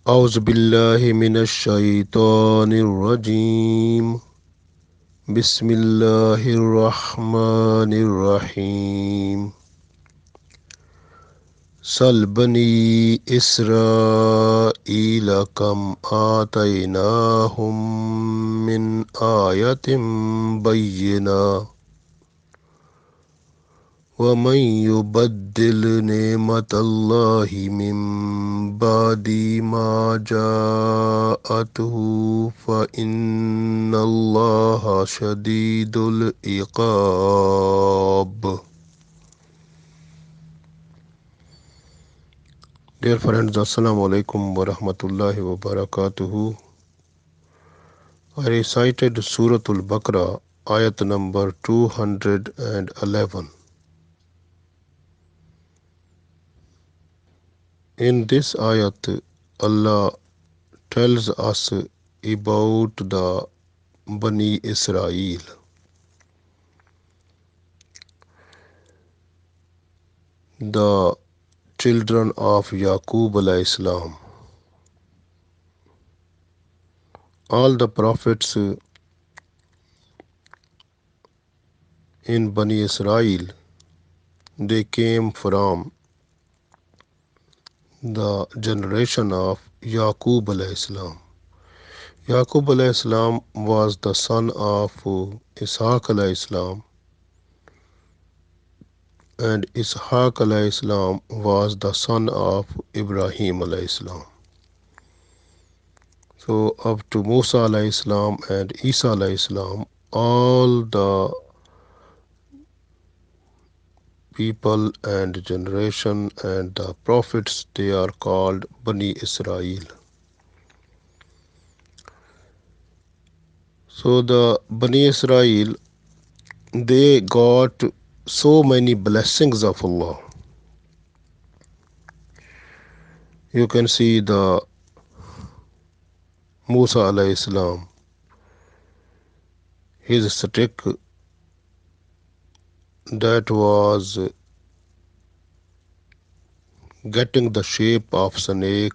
أعوذ بالله من الشيطان الرجيم. بسم الله الرحمن الرحيم. سل بني إسرائيل كم آتيناهم من آية بينة ومن يبدل نعمة الله من بعد ما جاءته فإن الله شديد العقاب. Dear friends, Assalamu alaikum wa rahmatullahi wa barakatuhu. I recited Surah Baqarah, Ayat number 211. In this ayat, Allah tells us about the Bani Israel, the children of Yaqub alayhi salam. All the prophets in Bani Israel, they came from the generation of Yaqub alayhi salam. Yaqub alayhi salam was the son of Ishaq alayhi salam, and Ishaq alayhi salam was the son of Ibrahim alayhi salam. So up to Musa alayhi salam and Isa alayhi salam, all the people and generation and the prophets, they are called Bani Israel. So the Bani Israel, they got so many blessings of Allah. You can see the Musa alayhi salam, his stick that was getting the shape of snake,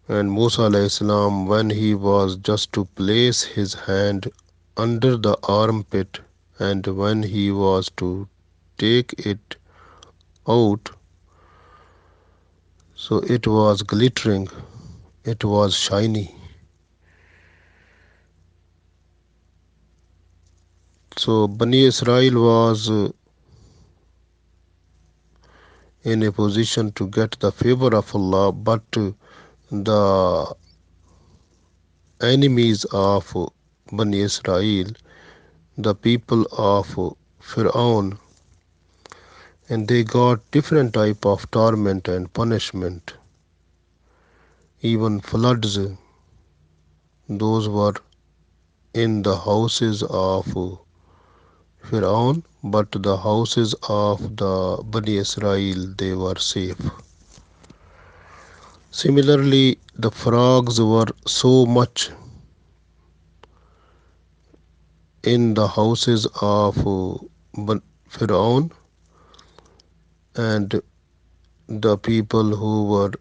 and Musa alayhi salam, when he was just to place his hand under the armpit, and when he was to take it out, so it was glittering, it was shiny. So Bani Israel was in a position to get the favor of Allah, but the enemies of Bani Israel, the people of Fir'aun, and they got different type of torment and punishment. Even floods, those were in the houses of Fir'aun, but the houses of the Bani Israel, they were safe. Similarly, the frogs were so much in the houses of Fir'aun, and the people who were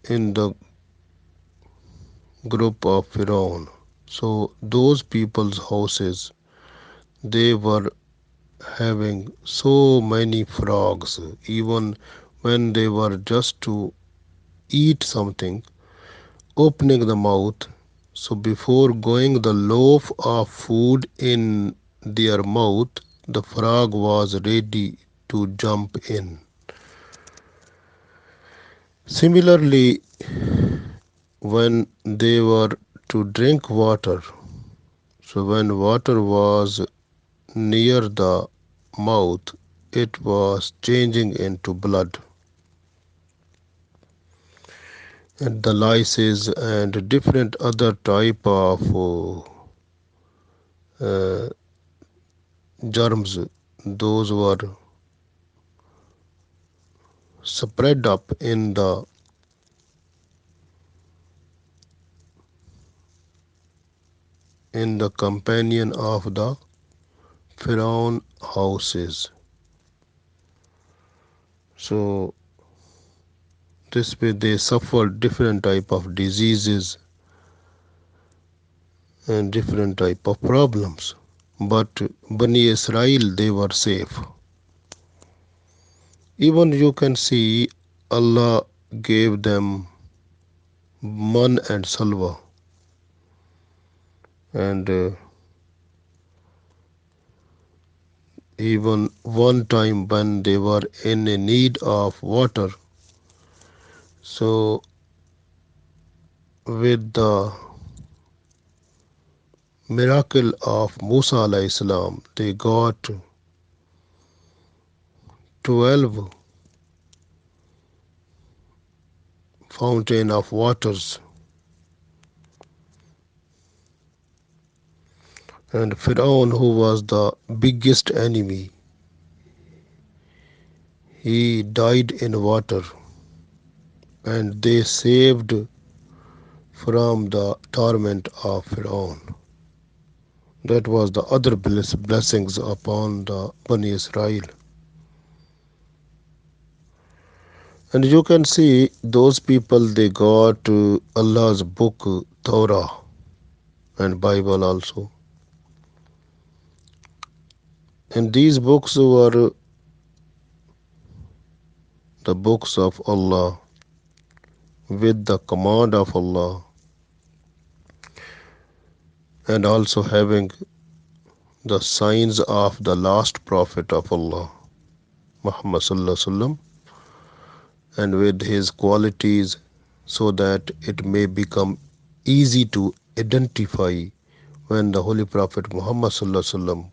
in the group of Fir'aun. So those people's houses, they were having so many frogs, even when they were just to eat something, opening the mouth. So before going the loaf of food in their mouth, the frog was ready to jump in. Similarly, when they were to drink water, so when water was near the mouth, it was changing into blood. And the lices and different other type of uh, germs, those were spread up in the companion of the Pharaoh houses. So This way they suffered different type of diseases and different type of problems. But Bani Israel, they were safe. Even you can see Allah gave them man and salwa, and even one time when they were in a need of water, so with the miracle of Musa alayhi salam, they got 12 fountain of waters. And Pharaoh, who was the biggest enemy, he died in water, and they saved from the torment of Pharaoh. That was the other blessings upon the Bani Israel. And you can see those people, they got Allah's book, Torah, and Bible also. And these books were the books of Allah with the command of Allah, and also having the signs of the last prophet of Allah, Muhammad Sallallahu Alaihi Wasallam, and with his qualities, so that it may become easy to identify when the Holy Prophet Muhammad Sallallahu Alaihi Wasallam,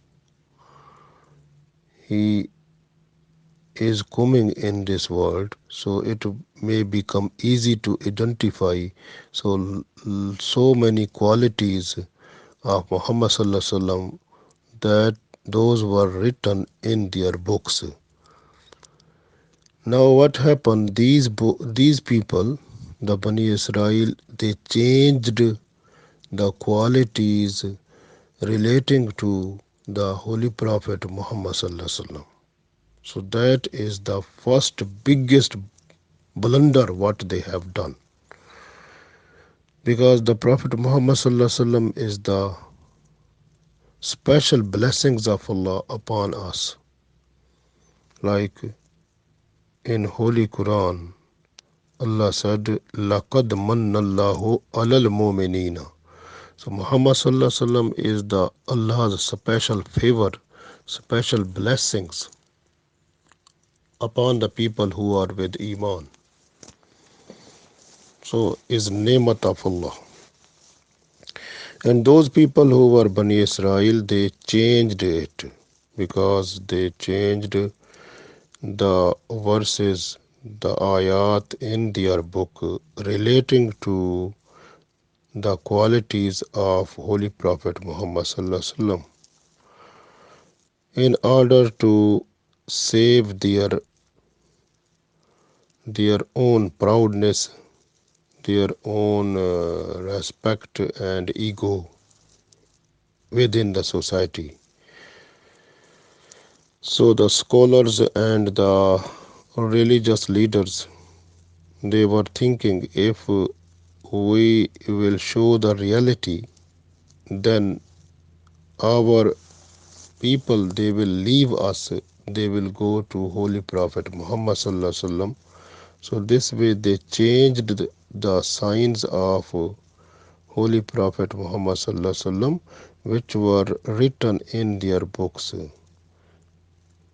he is coming in this world, so it may become easy to identify. So many qualities of Muhammad Sallallahu Alaihi Wasallam, that those were written in their books. Now what happened, these people, the Bani Israel, they changed the qualities relating to the Holy Prophet Muhammad Sallallahu Alaihi Wasallam. So that is the first biggest blunder what they have done, because the Prophet Muhammad Sallallahu Alaihi Wasallam is the special blessings of Allah upon us. Like in Holy Quran, Allah said, "Laqad manna Allahu alal mu'minina." So Muhammad Sallallahu Alaihi Wasallam is the Allah's special favor, special blessings upon the people who are with Iman. So is ni'mat of Allah. And those people who were Bani Israel, they changed it, because they changed the verses, the ayat in their book relating to the qualities of Holy Prophet Muhammad Sallallahu Alaihi Wasallam, in order to save their own proudness, their own respect and ego within the society. So the scholars and the religious leaders, they were thinking, if we will show the reality, then our people, they will leave us, they will go to Holy Prophet Muhammad Sallallahu Alaihi Wasallam. So this way they changed the signs of Holy Prophet Muhammad Sallallahu Alaihi Wasallam, which were written in their books,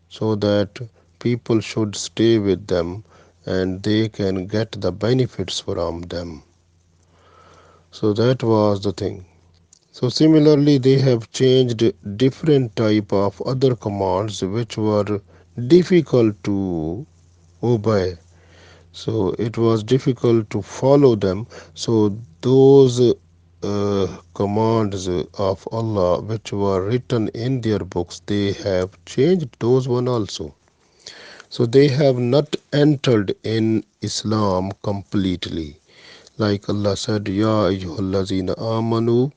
so that people should stay with them and they can get the benefits from them. So that was the thing. So similarly, they have changed different type of other commands which were difficult to obey. So it was difficult to follow them. So those commands of Allah which were written in their books, they have changed those one also. So they have not entered in Islam completely. Like Allah said, Ya ayyuhallazina amanu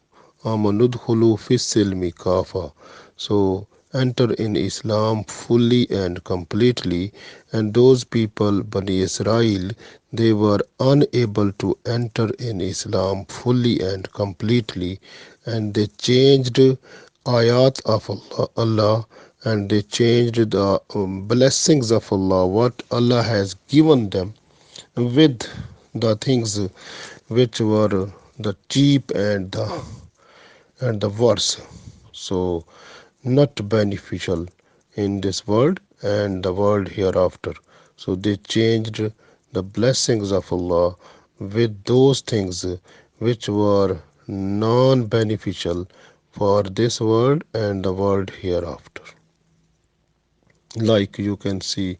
amanudkhulu fis silmi kafa. So enter in Islam fully and completely, and those people, Bani Israel, they were unable to enter in Islam fully and completely, and they changed ayat of Allah, and they changed the blessings of Allah, what Allah has given them, with the things which were the cheap and the worse. So not beneficial in this world and the world hereafter. So they changed the blessings of Allah with those things which were non beneficial for this world and the world hereafter. Like you can see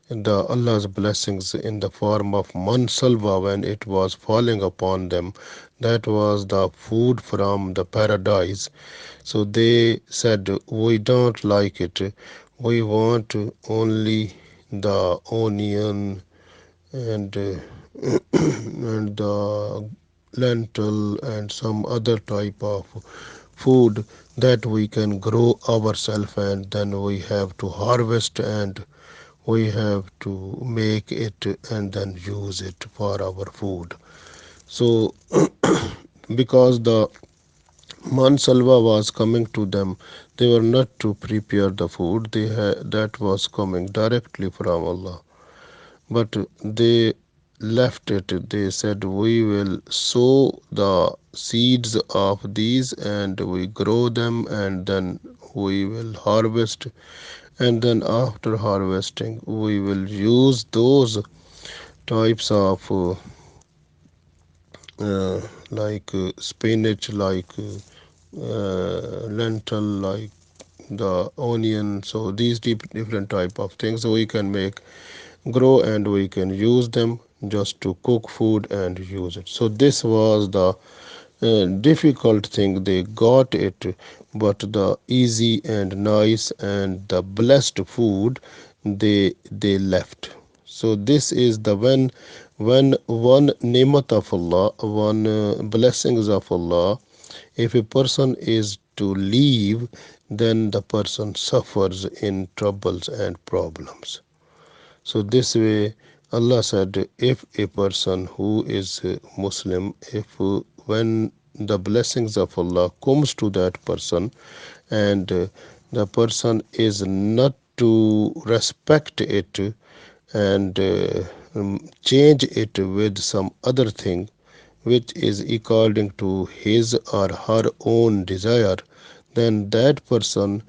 the Allah's blessings in the form of mansalva when it was falling upon them, that was the food from the paradise. So they said, we don't like it, we want only the onion and and the lentil and some other type of food that we can grow ourselves, and then we have to harvest and we have to make it and then use it for our food. So because the mansalva was coming to them, they were not to prepare the food, that was coming directly from Allah, but they left it. They said, we will sow the seeds of these and we grow them, and then we will harvest, and then after harvesting we will use those types of like spinach, like lentil, like the onion. So these different type of things we can make grow, and we can use them just to cook food and use it. So this was the difficult thing. They got it, but the easy and nice and the blessed food, they left. So this is the when one ni'mat of Allah, one blessings of Allah, if a person is to leave, then the person suffers in troubles and problems. So this way, Allah said, if a person who is Muslim, if when the blessings of Allah comes to that person, and the person is not to respect it and change it with some other thing which is according to his or her own desire, then that person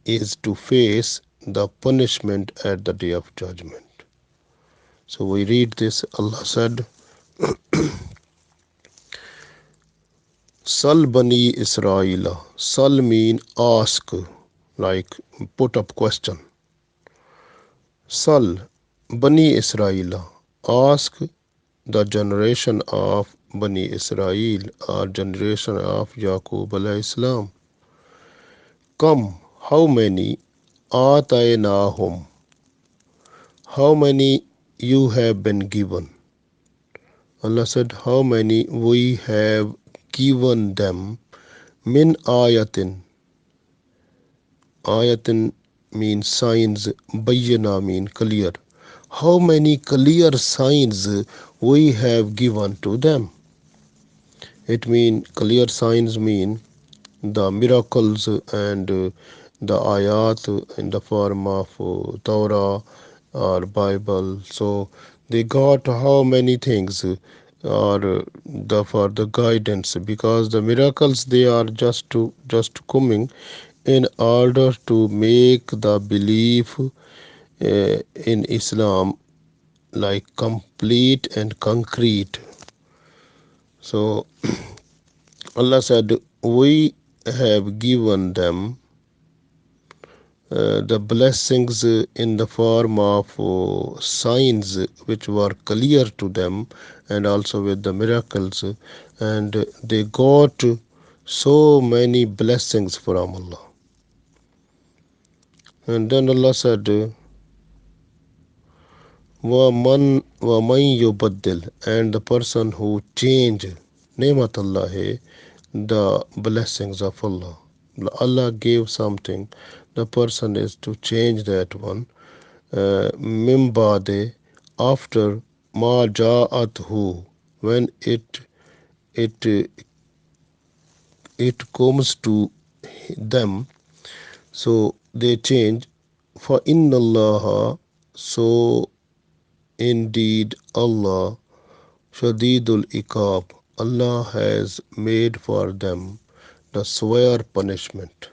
is to face the punishment at the day of judgment. So we read this. Allah said, Sal Bani Israel. Sal mean ask, like put up question. Sal Bani Israel. Ask the generation of Bani Israel, or generation of Yaqub alayhi salam. Come, how many? Atainahum. How many you have been given? Allah said, how many we have given them. Min ayatin. Ayatin means signs, bayyana mean clear. How many clear signs we have given to them? It mean clear signs mean the miracles and the ayat in the form of Torah or Bible. So they got how many things are the for the guidance, because the miracles they are just coming in order to make the belief in Islam like complete and concrete. So Allah said, we have given them the blessings in the form of signs which were clear to them, and also with the miracles, and they got so many blessings from Allah. And then Allah said, وَمَنْ يُبَدِّلْ, and the person who change ni'mat Allah, the blessings of Allah, Allah gave something, the person is to change that one. Mimbade, after ma ja'athu, when it it comes to them, so they change. For inna Allah, so indeed Allah, shadidul iqab, Allah has made for them the severe punishment,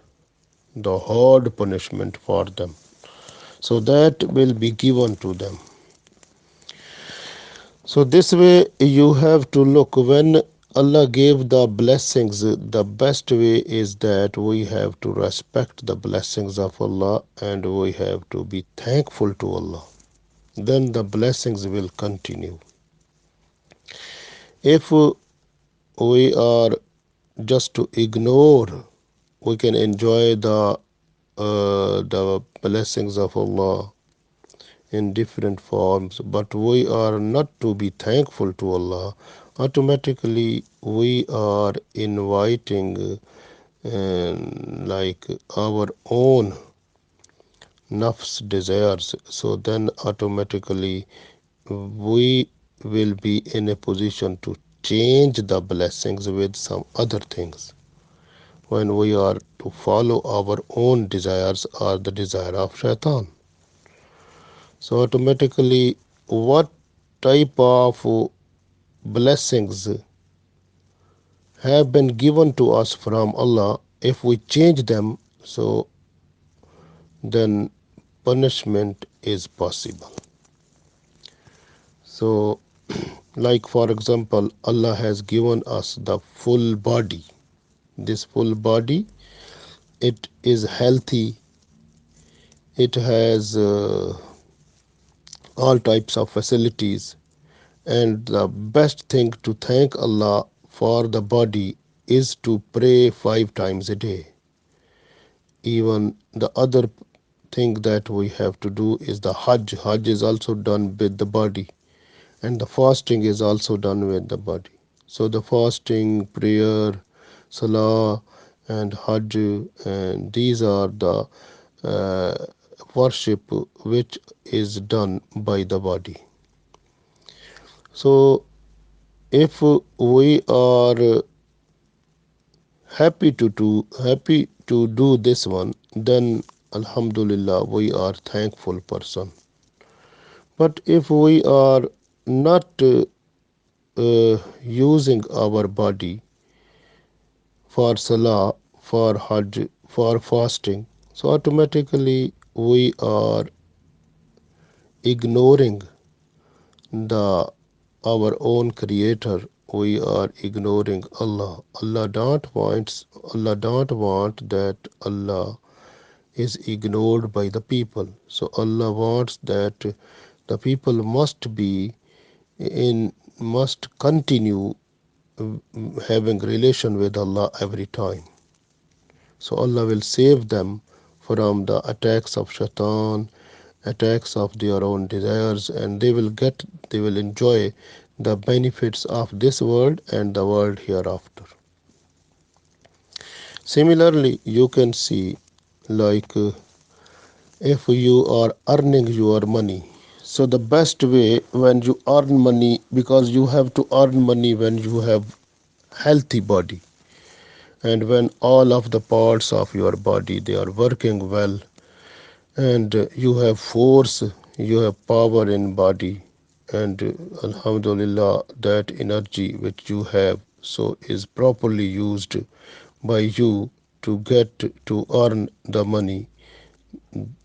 the hard punishment for them. So that will be given to them. So this way you have to look when Allah gave the blessings, the best way is that we have to respect the blessings of Allah and we have to be thankful to Allah. Then the blessings will continue. If we are just to ignore, we can enjoy the blessings of Allah in different forms, but we are not to be thankful to Allah. Automatically, we are inviting like our own nafs desires. So then, automatically, we will be in a position to change the blessings with some other things when we are to follow our own desires or the desire of shaitan. So automatically, what type of blessings have been given to us from Allah, if we change them, so then punishment is possible. So, like for example, Allah has given us the full body. This full body, it is healthy, it has all types of facilities, and the best thing to thank Allah for the body is to pray 5 times a day. Even the other thing that we have to do is the Hajj. Hajj is also done with the body, and the fasting is also done with the body. So the fasting, prayer, salah, and Hajj, and these are the uh, worship which is done by the body. So if we are happy to do this one, then Alhamdulillah we are thankful person. But if we are not using our body for salah, for hajj, for fasting, so automatically we are ignoring the our own creator. We are ignoring Allah. Allah don't want that Allah is ignored by the people. So Allah wants that the people must continue having relation with Allah every time. So Allah will save them from the attacks of shaitan, attacks of their own desires, and they will enjoy the benefits of this world and the world hereafter. Similarly, you can see like if you are earning your money, so the best way when you earn money, because you have to earn money when you have healthy body and when all of the parts of your body they are working well, and you have force, you have power in body, and alhamdulillah that energy which you have so is properly used by you to get to earn the money.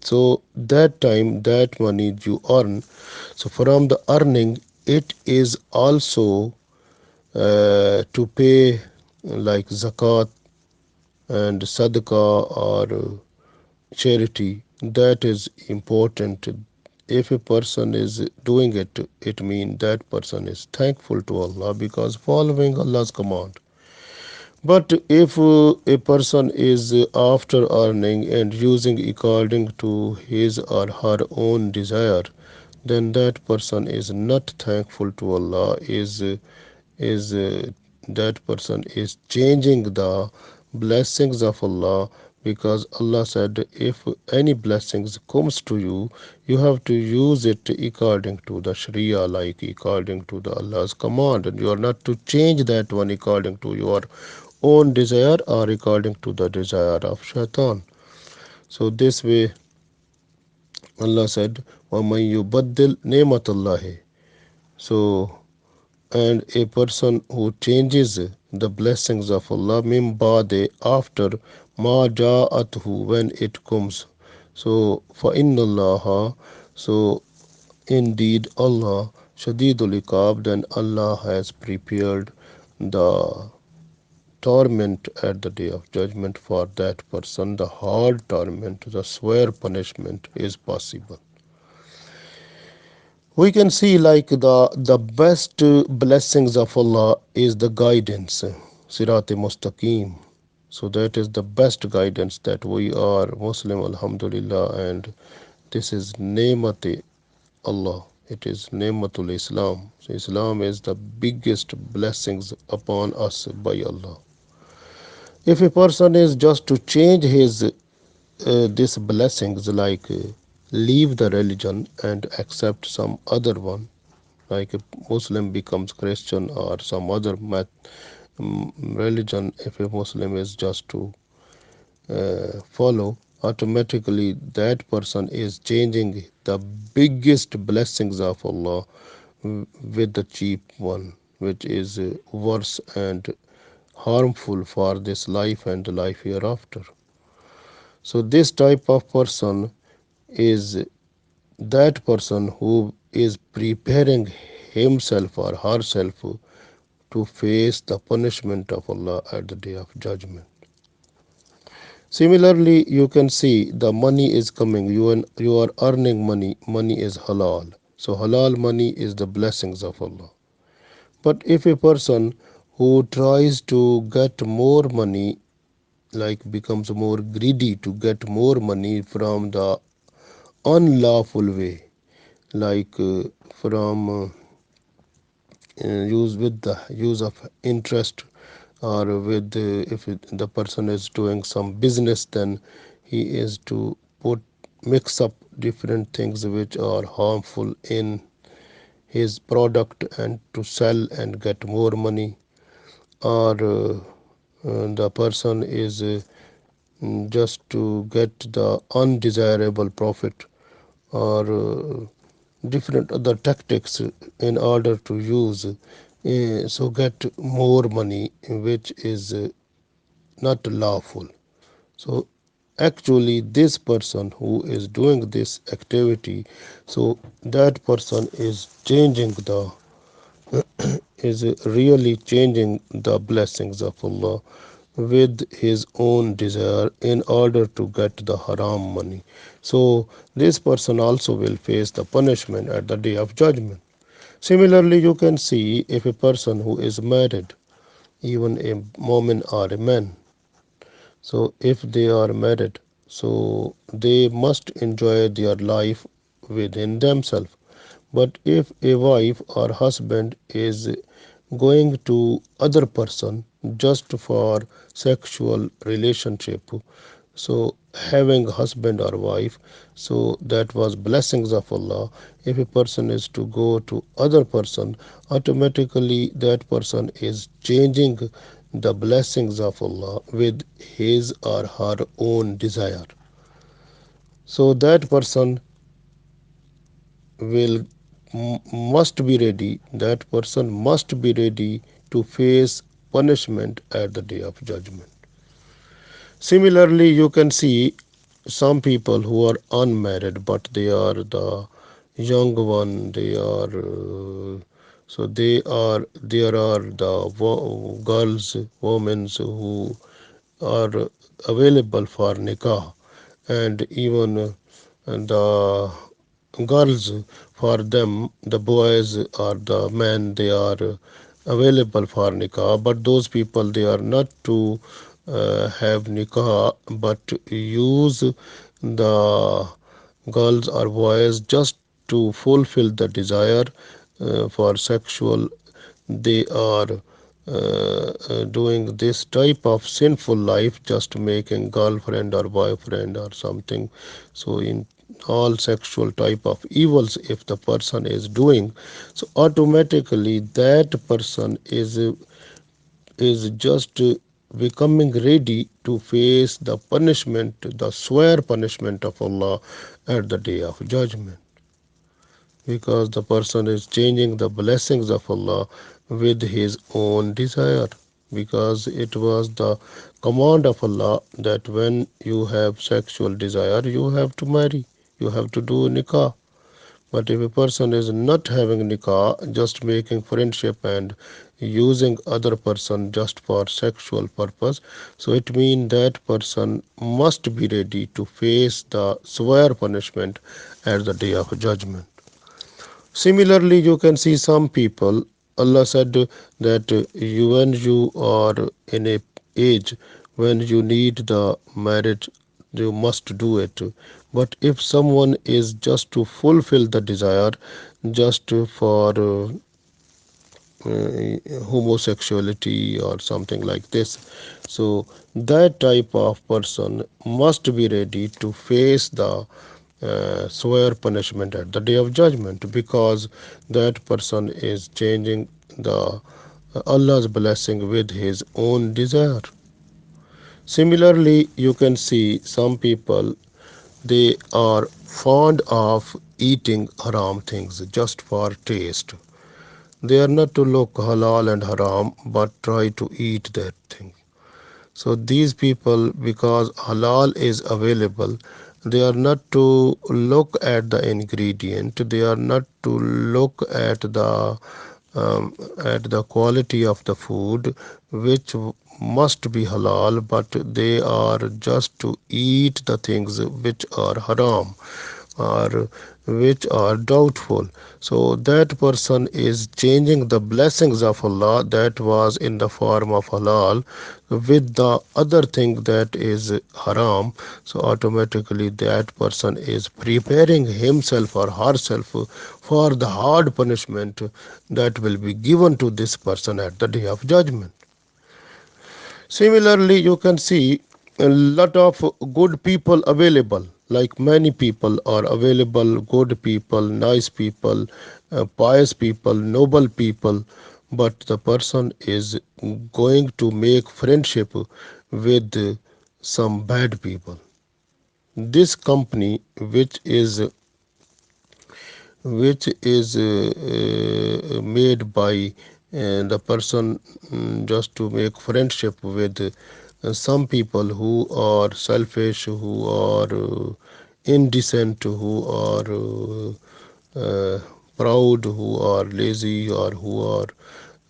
So that time that money you earn, so from the earning it is also to pay like zakat and sadaqah or charity. That is important. If a person is doing it, it means that person is thankful to Allah because following Allah's command. But if a person is after earning and using according to his or her own desire, then that person is not thankful to Allah. Is that person is changing the blessings of Allah, because Allah said if any blessings comes to you, you have to use it according to the Sharia, like according to the Allah's command, and you are not to change that one according to your own desire or according to the desire of shaitan. So this way Allah said, وَمَن يُبَدِّلْ نِعْمَةَ اللَّهِ. So, and a person who changes the blessings of Allah min ba'de, after ma ja'athu, when it comes. So fa inna Allah, so indeed Allah shadidul iqab, then Allah has prepared the torment at the day of judgment for that person. The hard torment, the severe punishment is possible. We can see like the best blessings of Allah is the guidance, sirat mustaqim. So that is the best guidance, that we are Muslim, alhamdulillah, and this is ni'mat Allah, it is ni'matul Islam. So Islam is the biggest blessings upon us by Allah. If a person is just to change his these blessings, like leave the religion and accept some other one, like a Muslim becomes Christian or some other religion, if a Muslim is just to follow, automatically that person is changing the biggest blessings of Allah with the cheap one, which is worse and harmful for this life and the life hereafter. So this type of person is that person who is preparing himself or herself to face the punishment of Allah at the day of judgment. Similarly, you can see the money is coming, you are earning money, money is halal. So halal money is the blessings of Allah. But if a person who tries to get more money, like becomes more greedy to get more money from the unlawful way, like from use with the use of interest, or with if the person is doing some business, then he is to put mix up different things which are harmful in his product and to sell and get more money, or the person is just to get the undesirable profit, or different other tactics in order to use so get more money, which is not lawful. So actually this person who is doing this activity, so that person is changing the is really changing the blessings of Allah with his own desire in order to get the haram money. So this person also will face the punishment at the day of judgment. Similarly, you can see if a person who is married, even a woman or a man, so if they are married, so they must enjoy their life within themselves. But if a wife or husband is going to other person just for sexual relationship, so having husband or wife, so that was blessings of Allah. If a person is to go to other person, automatically that person is changing the blessings of Allah with his or her own desire. So that person will must be ready, that person must be ready to face punishment at the day of judgment. Similarly, you can see some people who are unmarried, but they are the young one, they are so they are there are the girls, women who are available for nikah, and even the girls, for them the boys or the men, they are available for nikah, but those people they are not to have nikah, but use the girls or boys just to fulfill the desire for sexual. They are doing this type of sinful life, just making girlfriend or boyfriend or something. So in all sexual type of evils, if the person is doing, so automatically that person is just becoming ready to face the punishment, the swear punishment of Allah at the day of judgment, because the person is changing the blessings of Allah with his own desire, because it was the command of Allah that when you have sexual desire you have to marry, you have to do nikah. But if a person is not having nikah, just making friendship and using other person just for sexual purpose, so it means that person must be ready to face the severe punishment at the day of judgment. Similarly, you can see some people, Allah said that when you are in a age when you need the marriage, you must do it. But if someone is just to fulfill the desire, just for homosexuality or something like this, so that type of person must be ready to face the severe punishment at the day of judgment, because that person is changing the Allah's blessing with his own desire. Similarly, you can see some people, they are fond of eating haram things just for taste. They are not to look halal and haram but try to eat that thing. So these people, because halal is available, they are not to look at the ingredient, they are not to look at the quality of the food, which must be halal, but they are just to eat the things which are haram or which are doubtful. So that person is changing the blessings of Allah that was in the form of halal with the other thing that is haram. So automatically that person is preparing himself or herself for the hard punishment that will be given to this person at the day of judgment. Similarly, you can see a lot of good people available, like many people are available, good people, nice people, pious people, noble people, but the person is going to make friendship with some bad people. This company, which is made by the person just to make friendship with some people who are selfish, who are indecent, who are proud, who are lazy, or who are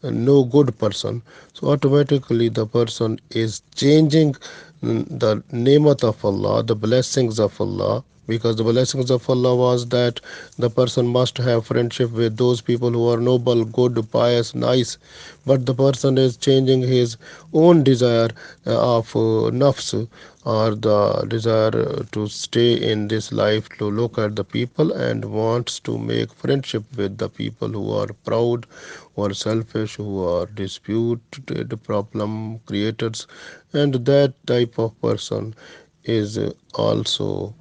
no good person. So automatically the person is changing the namat of Allah, the blessings of Allah, because the blessings of Allah was that the person must have friendship with those people who are noble, good, pious, nice. But the person is changing his own desire of nafs, or the desire to stay in this life, to look at the people and wants to make friendship with the people who are proud, who are selfish, who are disputed problem creators. And that type of person is also,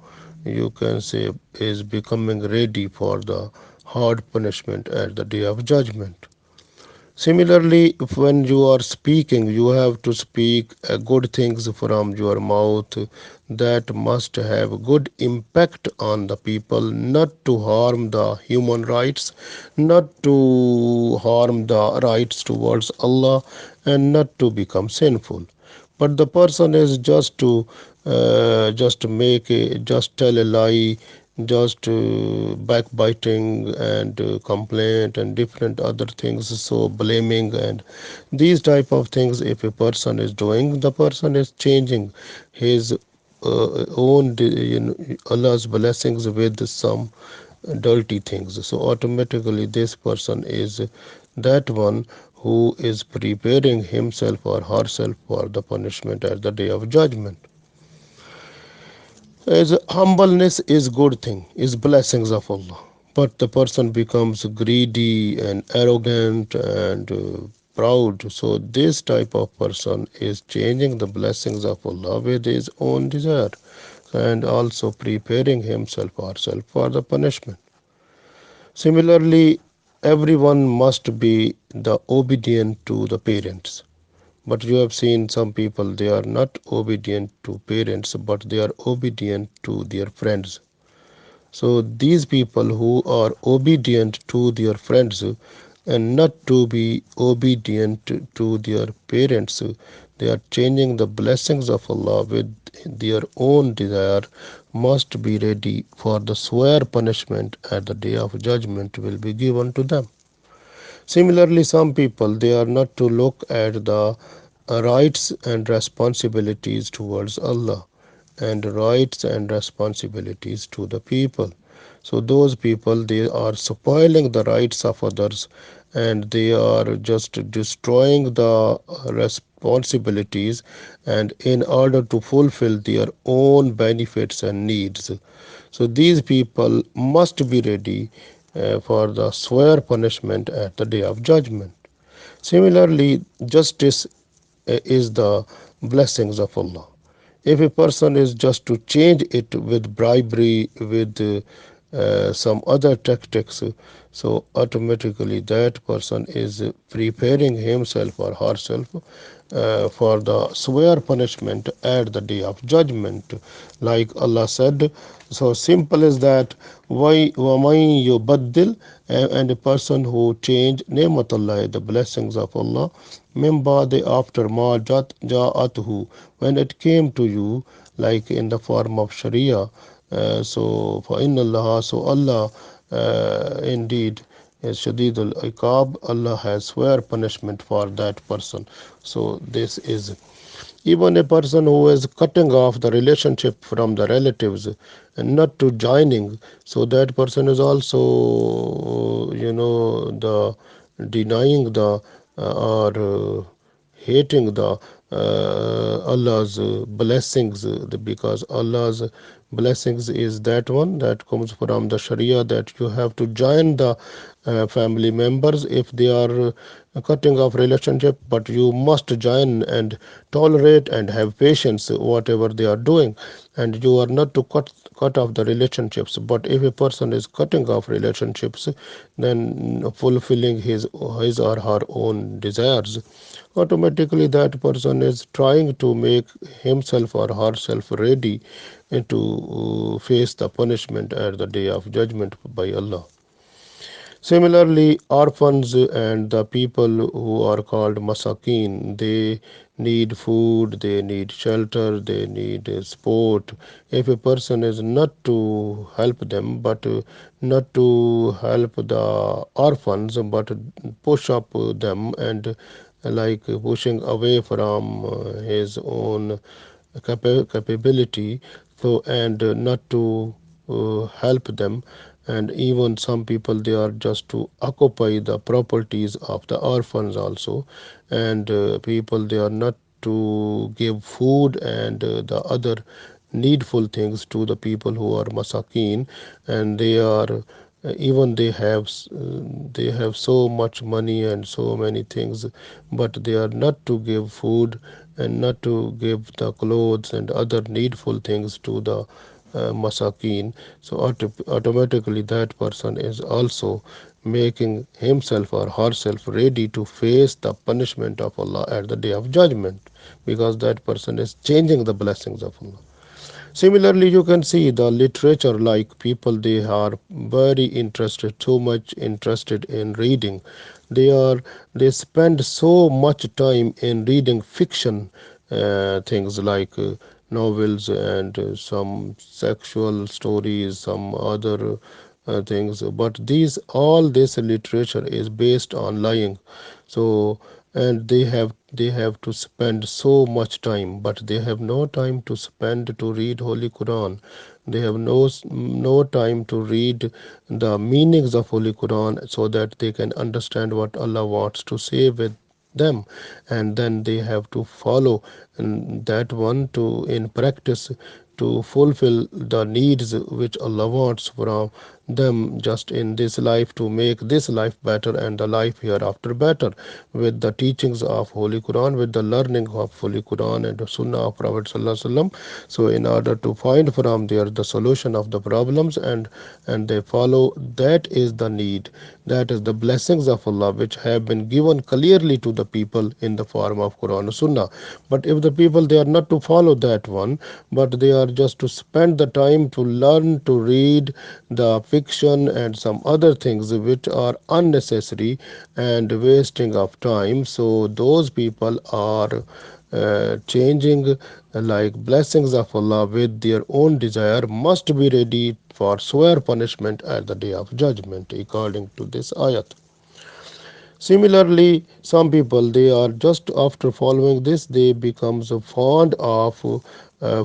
you can say, is becoming ready for the hard punishment at the day of judgment. Similarly, if when you are speaking, you have to speak good things from your mouth that must have good impact on the people, not to harm the human rights, not to harm the rights towards Allah, and not to become sinful. But the person is just make just tell a lie, just backbiting and complaint and different other things, so blaming and these type of things. If a person is doing, the person is changing his Allah's blessings with some dirty things. So automatically this person is that one who is preparing himself or herself for the punishment at the day of judgment. As humbleness is good thing, is blessings of Allah. But the person becomes greedy and arrogant and proud. So this type of person is changing the blessings of Allah with his own desire and also preparing himself or herself for the punishment. Similarly, everyone must be the obedient to the parents. But you have seen some people, they are not obedient to parents, but they are obedient to their friends. So these people who are obedient to their friends and not to be obedient to their parents, they are changing the blessings of Allah with their own desire, must be ready for the swear punishment at the day of judgment will be given to them. Similarly, some people, they are not to look at the rights and responsibilities towards Allah and rights and responsibilities to the people. So those people, they are spoiling the rights of others and they are just destroying the responsibilities and in order to fulfill their own benefits and needs. So these people must be ready for the swear punishment at the day of judgment. Similarly, justice is the blessings of Allah. If a person is just to change it with bribery, with some other tactics, so automatically that person is preparing himself or herself for the severe punishment at the day of judgment. Like Allah said, so simple is that why وَمَن يُبَدِّلْ and a person who change ni'matullah, the blessings of Allah, min ba'di after ma ja'atuhu, when it came to you, like in the form of Sharia. So for inna Allah, so Allah indeed is Shadidul Iqab. Allah has swear punishment for that person. So this is even a person who is cutting off the relationship from the relatives and not to joining, so that person is also the denying the or hating the Allah's blessings, because Allah's blessings is that one that comes from the Sharia, that you have to join the family members if they are cutting off relationship, but you must join and tolerate and have patience whatever they are doing, and you are not to cut off the relationships. But if a person is cutting off relationships, then fulfilling his or her own desires, automatically that person is trying to make himself or herself ready to face the punishment at the day of judgment by Allah. Similarly, orphans and the people who are called masakin, they need food, they need shelter, they need support. If a person is not to help them, but not to help the orphans, but push up them and like pushing away from his own capability, so and not to help them, and even some people, they are just to occupy the properties of the orphans also, and people, they are not to give food and the other needful things to the people who are masakin, and they are even they have so much money and so many things, but they are not to give food and not to give the clothes and other needful things to the masakin. So automatically that person is also making himself or herself ready to face the punishment of Allah at the day of judgment, because that person is changing the blessings of Allah. Similarly, you can see the literature, like people, they are very interested, so much interested in reading. They spend so much time in reading fiction things like novels and some sexual stories, some other things. But these all this literature is based on lying. So and they have to spend so much time, but they have no time to spend to read Holy Quran. They have no time to read the meanings of Holy Quran, so that they can understand what Allah wants to say with them, and then they have to follow that one to in practice to fulfill the needs which Allah wants from them just in this life to make this life better and the life hereafter better with the teachings of Holy Quran, with the learning of Holy Quran and the Sunnah of Prophet Sallallahu Alaihi Wasallam. So in order to find from there the solution of the problems, and they follow, that is the need, that is the blessings of Allah which have been given clearly to the people in the form of Quran and Sunnah. But if the people, they are not to follow that one, but they are just to spend the time to learn to read the fiction and some other things which are unnecessary and wasting of time, so those people are changing like blessings of Allah with their own desire, must be ready for swear punishment at the day of judgment, according to this ayat. Similarly, some people, they are just after following this, they become so fond of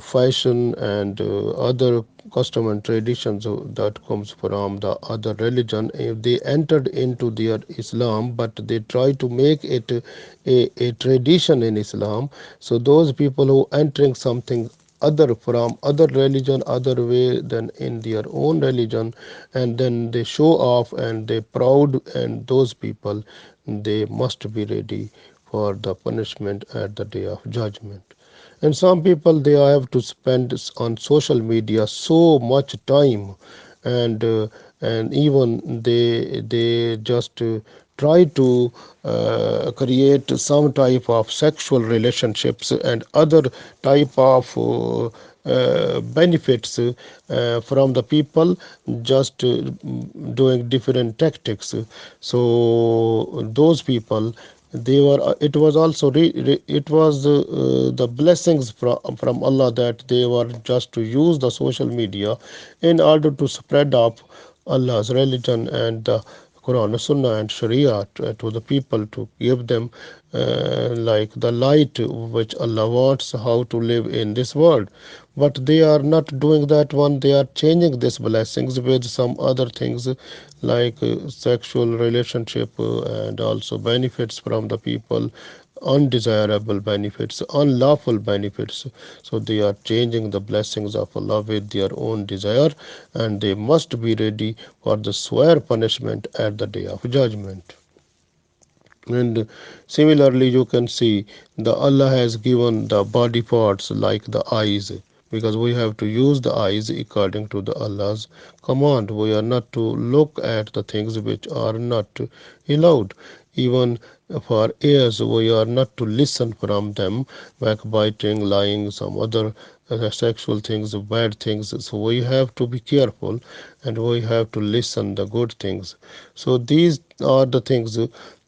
fashion and other custom and traditions that comes from the other religion. If they entered into their Islam, but they try to make it a tradition in Islam, so those people who entering something other from other religion, other way than in their own religion, and then they show off and they proud, and those people, they must be ready for the punishment at the day of judgment. And some people, they have to spend on social media so much time, and even they just try to create some type of sexual relationships and other type of benefits from the people, just doing different tactics. So those people, they were it was also it was the blessings from Allah, that they were just to use the social media in order to spread up Allah's religion and the Quran, Sunnah, and Sharia to the people, to give them like the light which Allah wants how to live in this world. But they are not doing that one, they are changing these blessings with some other things like sexual relationship and also benefits from the people, undesirable benefits, unlawful benefits. So they are changing the blessings of Allah with their own desire, and they must be ready for the swear punishment at the day of judgment. And similarly, you can see the Allah has given the body parts like the eyes, because we have to use the eyes according to the Allah's command. We are not to look at the things which are not allowed. Even for ears, we are not to listen from them, backbiting, lying, some other sexual things, bad things. So we have to be careful, and we have to listen the good things. So these are the things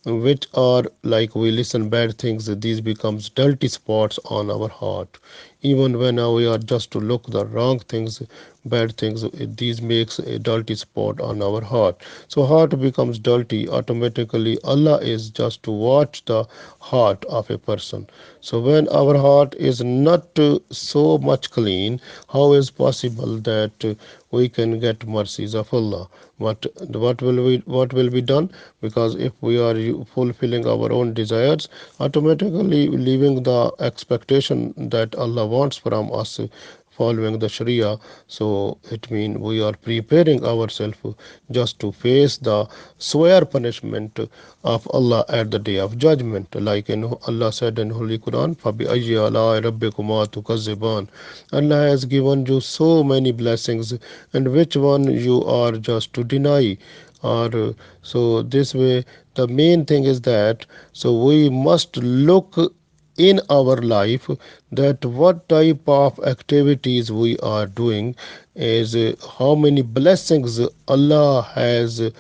which are like we listen bad things, these becomes dirty spots on our heart. Even when we are just to look the wrong things, bad things, these makes a dirty spot on our heart. So heart becomes dirty automatically. Allah is just to watch the heart of a person. So when our heart is not so much clean, how is possible that we can get mercies of Allah? What will be done? Because if we are fulfilling our own desires, automatically leaving the expectation that Allah wants from us, following the Sharia, so it means we are preparing ourselves just to face the swear punishment of Allah at the day of judgment. Like in Allah said in Holy Quran, فَبِأَيِّ آلَاءِ رَبِّكُمَا تُكَذِّبَانِ. Allah has given you so many blessings, and which one you are just to deny? Or so this way, the main thing is that, so we must look in our life, that what type of activities we are doing, is how many blessings Allah has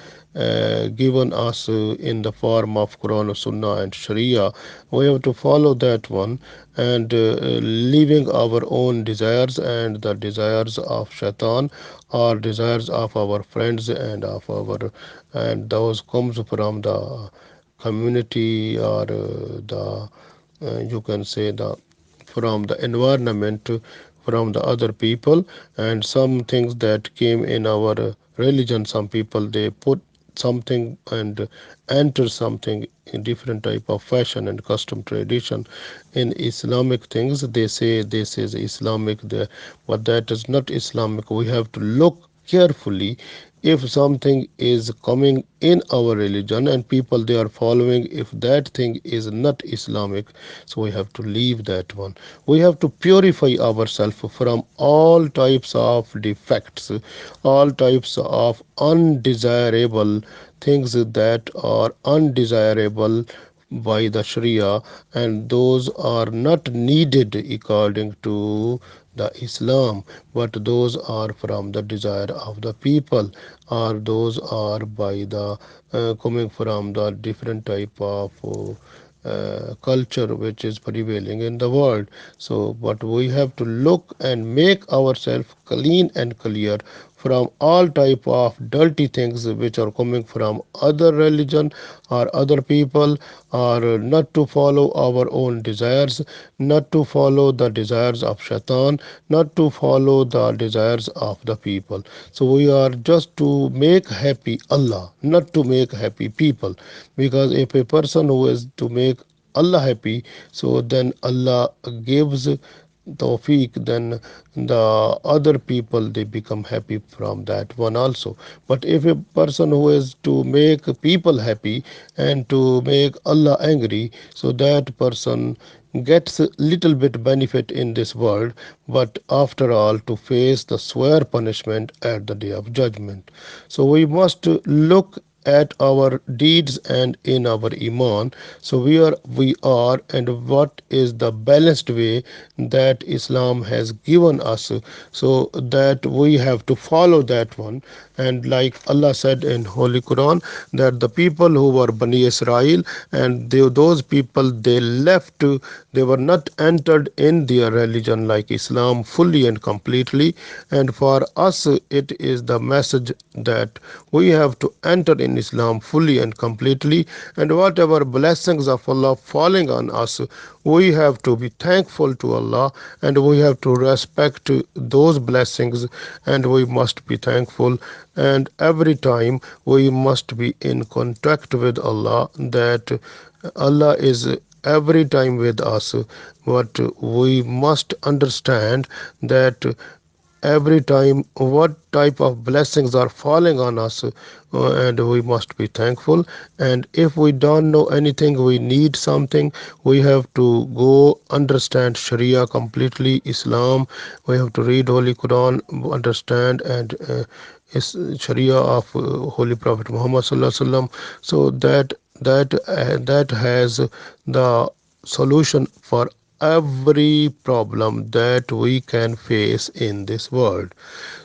given us in the form of Quran, Sunnah, and Sharia. We have to follow that one, and leaving our own desires and the desires of shaitan, or desires of our friends and of our, and those comes from the community, or the you can say the from the environment, from the other people, and some things that came in our religion. Some people, they put something and enter something in different type of fashion and custom tradition in Islamic things. They say this is Islamic, but that is not Islamic. We have to look carefully if something is coming in our religion and people they are following, if that thing is not Islamic, so we have to leave that one. We have to purify ourselves from all types of defects, all types of undesirable things that are undesirable by the Sharia, and those are not needed according to the Islam, but those are from the desire of the people, or those are by the coming from the different type of culture which is prevailing in the world. So but we have to look and make ourselves clean and clear from all type of dirty things which are coming from other religion or other people, or not to follow our own desires, not to follow the desires of shaitan, not to follow the desires of the people. So we are just to make happy Allah, not to make happy people. Because if a person who is to make Allah happy, so then Allah gives tawfiq, then the other people they become happy from that one also. But if a person who is to make people happy and to make Allah angry, so that person gets a little bit benefit in this world, but after all to face the swear punishment at the day of judgment. So we must look at our deeds and in our iman, so where we are and what is the balanced way that Islam has given us, so that we have to follow that one. And like Allah said in Holy Quran, that the people who were Bani Israel, and those people they left, they were not entered in their religion like Islam fully and completely. And for us it is the message that we have to enter in Islam fully and completely, and whatever blessings of Allah falling on us, we have to be thankful to Allah, and we have to respect those blessings, and we must be thankful. And every time we must be in contact with Allah, that Allah is every time with us. But we must understand that every time what type of blessings are falling on us, and we must be thankful. And if we don't know anything, we need something, we have to go understand Sharia completely, Islam. We have to read Holy Quran, understand, and is Sharia of Holy Prophet Muhammad Sallallahu Alaihi Wasallam, so that has the solution for every problem that we can face in this world.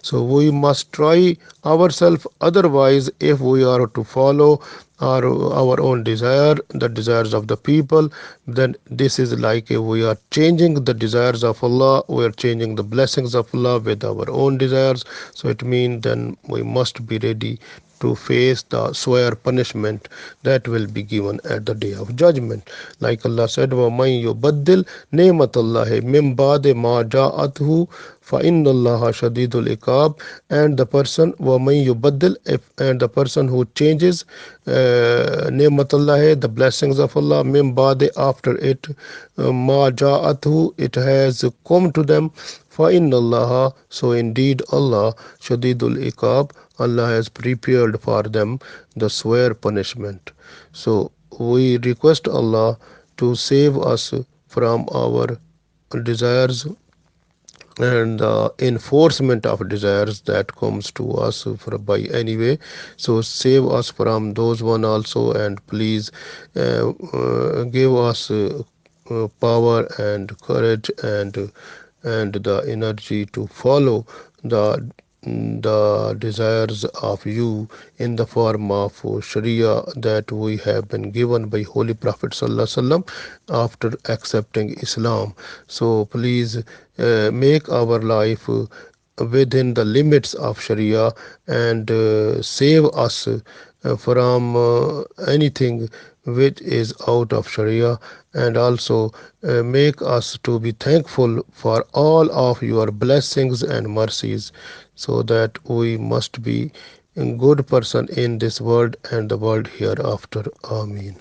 So we must try ourselves, otherwise if we are to follow our own desire, the desires of the people, then this is like we are changing the desires of Allah, we are changing the blessings of Allah with our own desires. So it means then we must be ready to face the swear punishment that will be given at the day of judgment. Like Allah said, وَمَن يُبَدِّلْ نِعْمَةَ اللَّهِ مِن بَعْدِ مَا جَاءَتْهُ فَإِنَّ اللَّهَ شَدِيدُ الْعِقَابِ. And the person وَمَن يُبَدِّلْ, if and the person who changes نِعْمَةَ اللَّهِ, the blessings of Allah, مِن بَعْدِ, after it, مَا جَاءَتْهُ, it has come to them, فَإِنَّ اللَّهَ, so indeed Allah, Shadidul Iqab, Allah has prepared for them the swear punishment. So we request Allah to save us from our desires and the enforcement of desires that comes to us for by any way. So save us from those one also, and please give us power and courage and the energy to follow the desires of you in the form of Sharia that we have been given by Holy Prophet Sallallahu Alaihi Wasallam after accepting Islam. So please make our life within the limits of Sharia, and save us from anything which is out of Sharia, and also make us to be thankful for all of your blessings and mercies, so that we must be a good person in this world and the world hereafter. Amen.